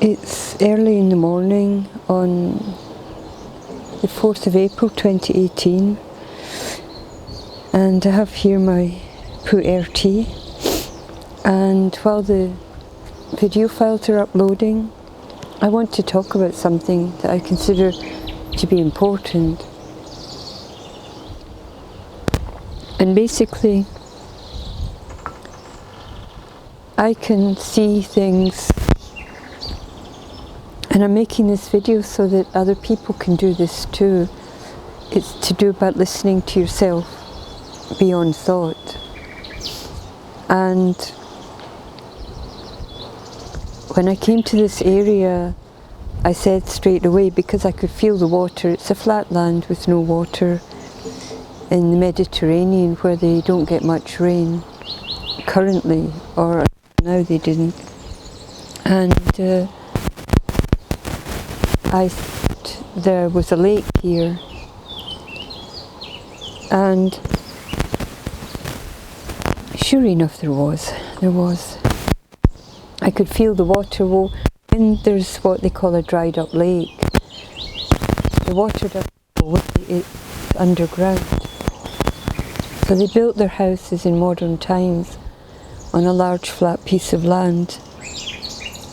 It's early in the morning on the 4th of April 2018, and I have here my pu'er tea, and while the video files are uploading, I want to talk about something that I consider to be important. And basically, I can see things, and I'm making this video so that other people can do this too. It's to do about listening to yourself beyond thought. And when I came to this area, I said straight away, because I could feel the water, it's a flat land with no water in the Mediterranean, where they don't get much rain currently, or now they didn't. And there was a lake here, and sure enough there was. I could feel the water. Well, when there's what they call a dried up lake, the water doesn't go away, it's underground. So they built their houses in modern times on a large flat piece of land,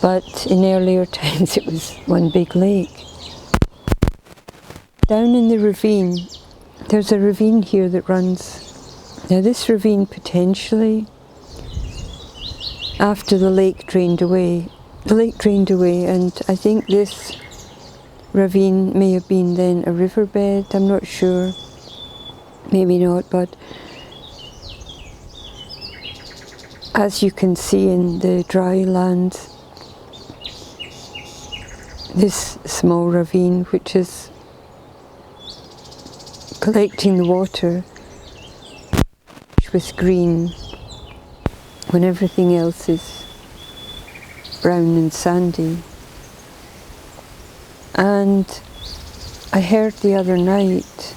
but in earlier times it was one big lake. Down in the ravine, there's a ravine here that runs. Now this ravine potentially, after the lake drained away, and I think this ravine may have been then a riverbed, I'm not sure, maybe not, but as you can see in the dry land, this small ravine, which is collecting the water, with green when everything else is brown and sandy. And I heard the other night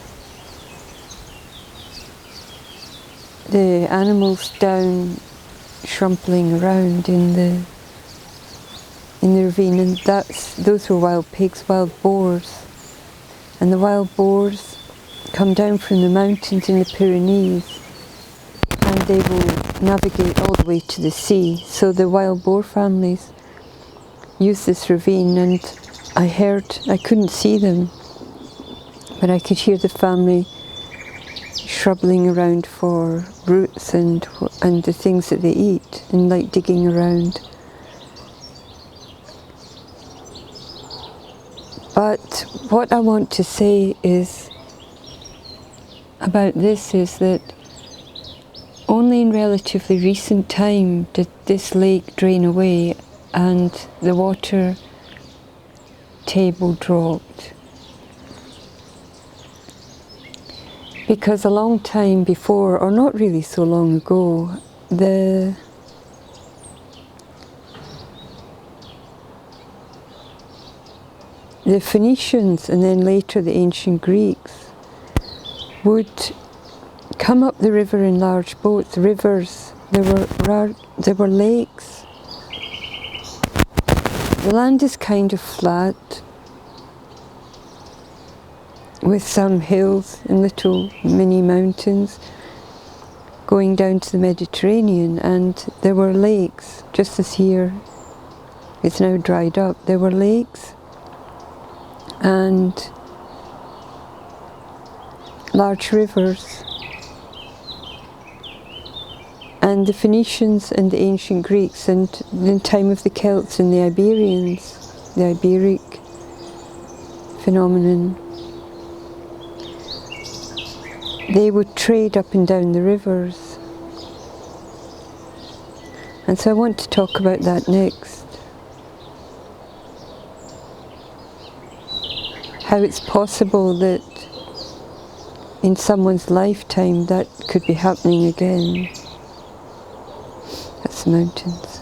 the animals down shrumpling around in the ravine, and those were wild pigs, wild boars. And the wild boars come down from the mountains in the Pyrenees, and they will navigate all the way to the sea. So the wild boar families use this ravine, and I couldn't see them, but I could hear the family shrubbling around for roots and the things that they eat, and like digging around. But what I want to say is about this is that only in relatively recent time did this lake drain away and the water table dropped. Because a long time before, or not really so long ago, the Phoenicians and then later the ancient Greeks would come up the river in large boats, rivers. There were lakes. The land is kind of flat, with some hills and little mini mountains going down to the Mediterranean, and there were lakes, just as here. It's now dried up. There were lakes and large rivers. And the Phoenicians and the ancient Greeks, and in the time of the Celts and the Iberians, the Iberic phenomenon, they would trade up and down the rivers. And so I want to talk about that next. How it's possible that in someone's lifetime that could be happening again. That's the mountains.